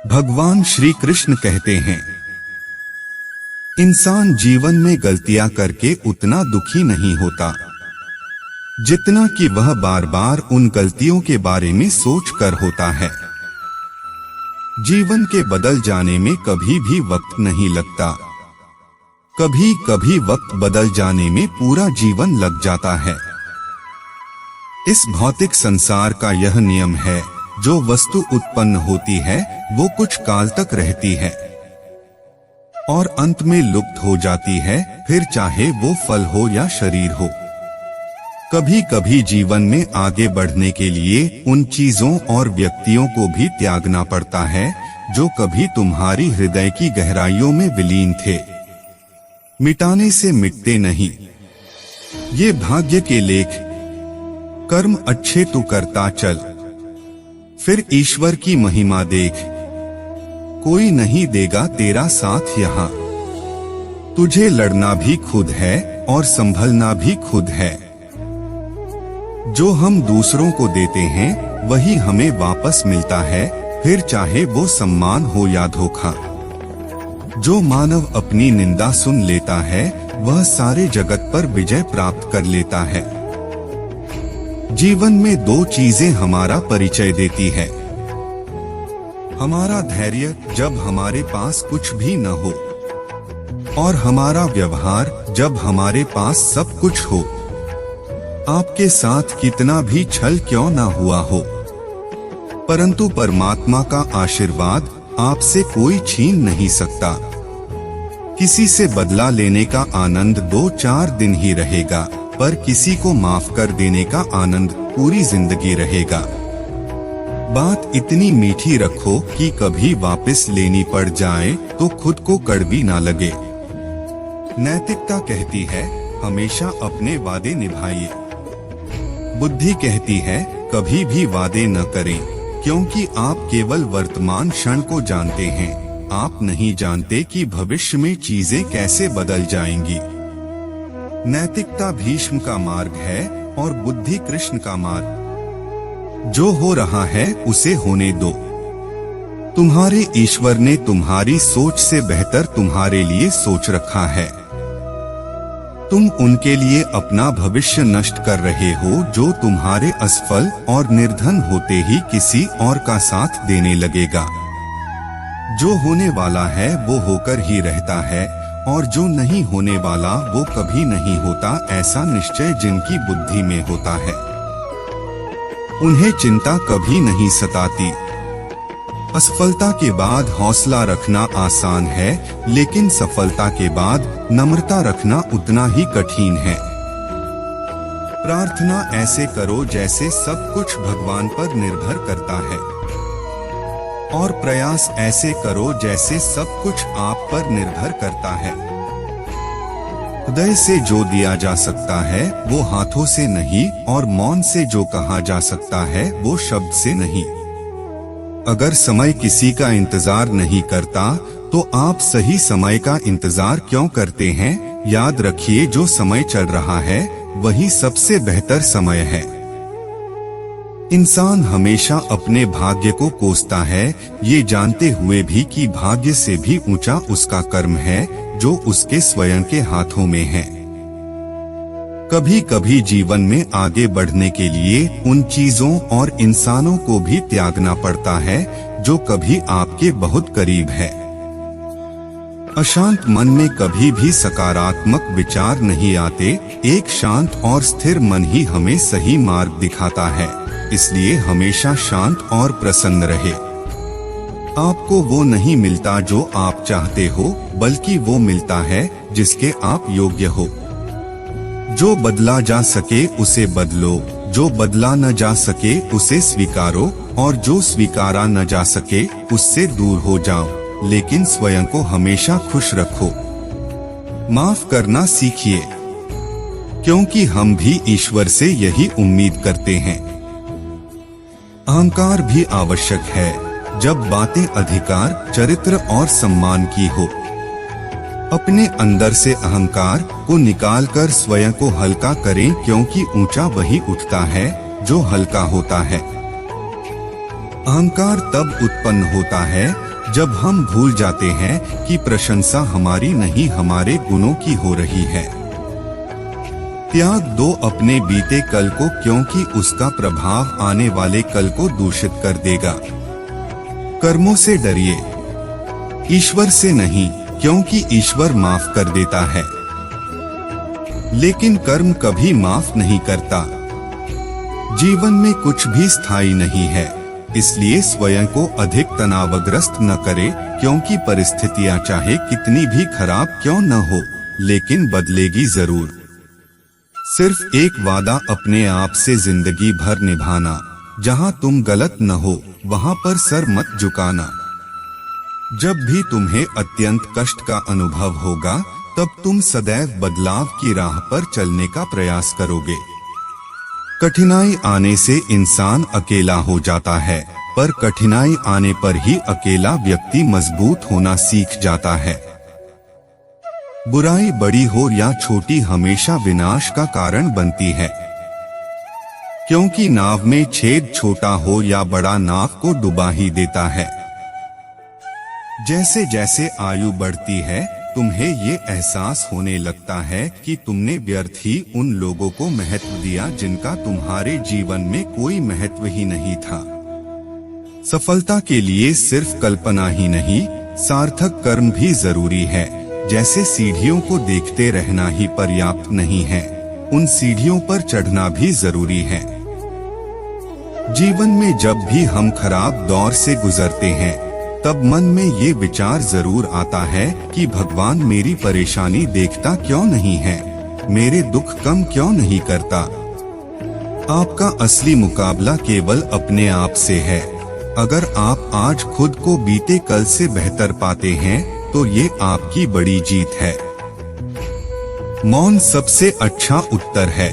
भगवान श्री कृष्ण कहते हैं, इंसान जीवन में गलतियां करके उतना दुखी नहीं होता जितना कि वह बार बार उन गलतियों के बारे में सोच कर होता है। जीवन के बदल जाने में कभी भी वक्त नहीं लगता, कभी कभी वक्त बदल जाने में पूरा जीवन लग जाता है। इस भौतिक संसार का यह नियम है, जो वस्तु उत्पन्न होती है वो कुछ काल तक रहती है और अंत में लुप्त हो जाती है, फिर चाहे वो फल हो या शरीर हो। कभी कभी जीवन में आगे बढ़ने के लिए उन चीजों और व्यक्तियों को भी त्यागना पड़ता है जो कभी तुम्हारी हृदय की गहराइयों में विलीन थे। मिटाने से मिटते नहीं, ये भाग्य के लेख। कर्म अच्छे तू करता चल, फिर ईश्वर की महिमा देख। कोई नहीं देगा तेरा साथ यहाँ, तुझे लड़ना भी खुद है और संभलना भी खुद है। जो हम दूसरों को देते हैं वही हमें वापस मिलता है, फिर चाहे वो सम्मान हो या धोखा। जो मानव अपनी निंदा सुन लेता है वह सारे जगत पर विजय प्राप्त कर लेता है। जीवन में दो चीजें हमारा परिचय देती है, हमारा धैर्य जब हमारे पास कुछ भी न हो, और हमारा व्यवहार जब हमारे पास सब कुछ हो। आपके साथ कितना भी छल क्यों ना हुआ हो, परंतु परमात्मा का आशीर्वाद आपसे कोई छीन नहीं सकता। किसी से बदला लेने का आनंद 2-4 दिन ही रहेगा, पर किसी को माफ कर देने का आनंद पूरी जिंदगी रहेगा। बात इतनी मीठी रखो कि कभी वापस लेनी पड़ जाए तो खुद को कड़वी ना लगे। नैतिकता कहती है हमेशा अपने वादे निभाइए। बुद्धि कहती है कभी भी वादे न करें, क्योंकि आप केवल वर्तमान क्षण को जानते हैं। आप नहीं जानते कि भविष्य में चीजें कैसे बदल जाएंगी। नैतिकता भीष्म का मार्ग है और बुद्धि कृष्ण का मार्ग। जो हो रहा है उसे होने दो। तुम्हारे ईश्वर ने तुम्हारी सोच से बेहतर तुम्हारे लिए सोच रखा है। तुम उनके लिए अपना भविष्य नष्ट कर रहे हो जो तुम्हारे असफल और निर्धन होते ही किसी और का साथ देने लगेगा। जो होने वाला है वो होकर ही रहता है, और जो नहीं होने वाला वो कभी नहीं होता, ऐसा निश्चय जिनकी बुद्धि में होता है उन्हें चिंता कभी नहीं सताती। असफलता के बाद हौसला रखना आसान है, लेकिन सफलता के बाद नम्रता रखना उतना ही कठिन है। प्रार्थना ऐसे करो जैसे सब कुछ भगवान पर निर्भर करता है, और प्रयास ऐसे करो जैसे सब कुछ आप पर निर्भर करता है। हृदय से जो दिया जा सकता है वो हाथों से नहीं, और मौन से जो कहा जा सकता है वो शब्द से नहीं। अगर समय किसी का इंतजार नहीं करता तो आप सही समय का इंतजार क्यों करते हैं? याद रखिए, जो समय चल रहा है वही सबसे बेहतर समय है। इंसान हमेशा अपने भाग्य को कोसता है, ये जानते हुए भी कि भाग्य से भी ऊंचा उसका कर्म है जो उसके स्वयं के हाथों में है। कभी कभी जीवन में आगे बढ़ने के लिए उन चीजों और इंसानों को भी त्यागना पड़ता है जो कभी आपके बहुत करीब है। अशांत मन में कभी भी सकारात्मक विचार नहीं आते। एक शांत और स्थिर मन ही हमें सही मार्ग दिखाता है, इसलिए हमेशा शांत और प्रसन्न रहे। आपको वो नहीं मिलता जो आप चाहते हो, बल्कि वो मिलता है जिसके आप योग्य हो। जो बदला जा सके उसे बदलो, जो बदला न जा सके उसे स्वीकारो, और जो स्वीकारा न जा सके उससे दूर हो जाओ, लेकिन स्वयं को हमेशा खुश रखो। माफ करना सीखिए, क्योंकि हम भी ईश्वर से यही उम्मीद करते हैं। अहंकार भी आवश्यक है जब बातें अधिकार, चरित्र और सम्मान की हो। अपने अंदर से अहंकार को निकालकर स्वयं को हल्का करें, क्योंकि ऊंचा वही उठता है जो हल्का होता है। अहंकार तब उत्पन्न होता है जब हम भूल जाते हैं कि प्रशंसा हमारी नहीं हमारे गुणों की हो रही है। त्याग दो अपने बीते कल को, क्योंकि उसका प्रभाव आने वाले कल को दूषित कर देगा। कर्मों से डरिए, ईश्वर से नहीं, क्योंकि ईश्वर माफ कर देता है, लेकिन कर्म कभी माफ नहीं करता। जीवन में कुछ भी स्थायी नहीं है, इसलिए स्वयं को अधिक तनावग्रस्त न करें, क्योंकि परिस्थितियां चाहे कितनी भी खराब क्यों न हो, लेकिन बदलेगी जरूर। सिर्फ एक वादा अपने आप से जिंदगी भर निभाना, जहां तुम गलत न हो वहां पर सर मत झुकाना। जब भी तुम्हें अत्यंत कष्ट का अनुभव होगा, तब तुम सदैव बदलाव की राह पर चलने का प्रयास करोगे। कठिनाई आने से इंसान अकेला हो जाता है, पर कठिनाई आने पर ही अकेला व्यक्ति मजबूत होना सीख जाता है। बुराई बड़ी हो या छोटी हमेशा विनाश का कारण बनती है, क्योंकि नाव में छेद छोटा हो या बड़ा नाव को डुबा ही देता है। जैसे जैसे आयु बढ़ती है, तुम्हें ये एहसास होने लगता है कि तुमने व्यर्थ ही उन लोगों को महत्व दिया जिनका तुम्हारे जीवन में कोई महत्व ही नहीं था। सफलता के लिए सिर्फ कल्पना ही नहीं, सार्थक कर्म भी जरूरी है। जैसे सीढ़ियों को देखते रहना ही पर्याप्त नहीं है, उन सीढ़ियों पर चढ़ना भी जरूरी है। जीवन में जब भी हम खराब दौर से गुजरते हैं, तब मन में ये विचार जरूर आता है कि भगवान मेरी परेशानी देखता क्यों नहीं है, मेरे दुख कम क्यों नहीं करता। आपका असली मुकाबला केवल अपने आप से है। अगर आप आज खुद को बीते कल से बेहतर पाते हैं, तो ये आपकी बड़ी जीत है। मौन सबसे अच्छा उत्तर है।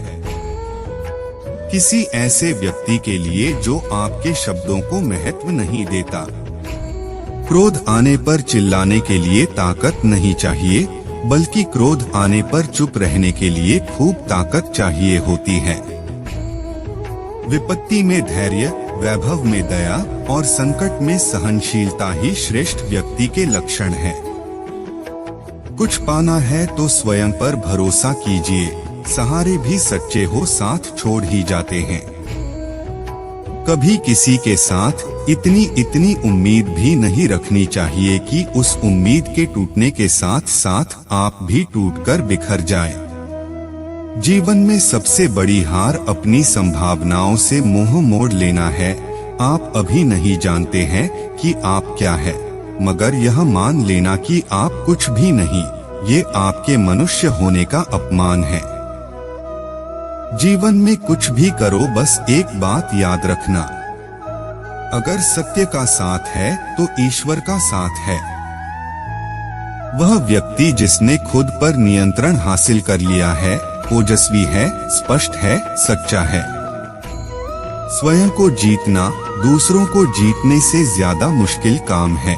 किसी ऐसे व्यक्ति के लिए जो आपके शब्दों को महत्व नहीं देता। क्रोध आने पर चिल्लाने के लिए ताकत नहीं चाहिए, बल्कि क्रोध आने पर चुप रहने के लिए खूब ताकत चाहिए होती है। विपत्ति में धैर्य, वैभव में दया और संकट में सहनशीलता ही श्रेष्ठ व्यक्ति के लक्षण हैं। कुछ पाना है तो स्वयं पर भरोसा कीजिए, सहारे भी सच्चे हो साथ छोड़ ही जाते हैं। कभी किसी के साथ इतनी उम्मीद भी नहीं रखनी चाहिए कि उस उम्मीद के टूटने के साथ साथ आप भी टूटकर बिखर जाएं। जीवन में सबसे बड़ी हार अपनी संभावनाओं से मुंह मोड़ लेना है। आप अभी नहीं जानते हैं कि आप क्या है, मगर यह मान लेना कि आप कुछ भी नहीं, ये आपके मनुष्य होने का अपमान है। जीवन में कुछ भी करो, बस एक बात याद रखना, अगर सत्य का साथ है तो ईश्वर का साथ है। वह व्यक्ति जिसने खुद पर नियंत्रण हासिल कर लिया है, ओजस्वी है, स्पष्ट है, सच्चा है। स्वयं को जीतना दूसरों को जीतने से ज्यादा मुश्किल काम है।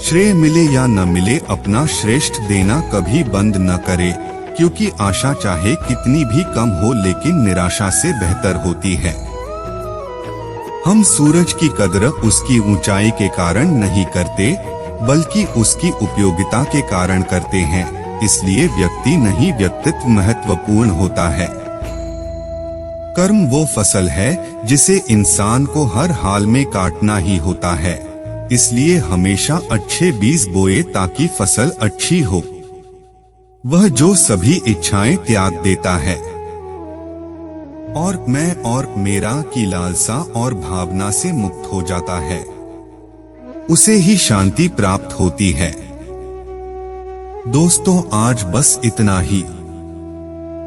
श्रेय मिले या न मिले, अपना श्रेष्ठ देना कभी बंद न करे, क्योंकि आशा चाहे कितनी भी कम हो, लेकिन निराशा से बेहतर होती है। हम सूरज की कदर उसकी ऊंचाई के कारण नहीं करते, बल्कि उसकी उपयोगिता के कारण करते हैं। इसलिए व्यक्ति नहीं, व्यक्तित्व महत्वपूर्ण होता है। कर्म वो फसल है जिसे इंसान को हर हाल में काटना ही होता है। इसलिए हमेशा अच्छे बीज बोए ताकि फसल अच्छी हो। वह जो सभी इच्छाएं त्याग देता है और मैं और मेरा की लालसा और भावना से मुक्त हो जाता है, उसे ही शांति प्राप्त होती है। दोस्तों, आज बस इतना ही।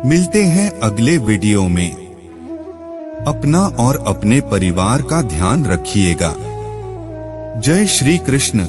मिलते हैं अगले वीडियो में। अपना और अपने परिवार का ध्यान रखिएगा। जय श्री कृष्ण।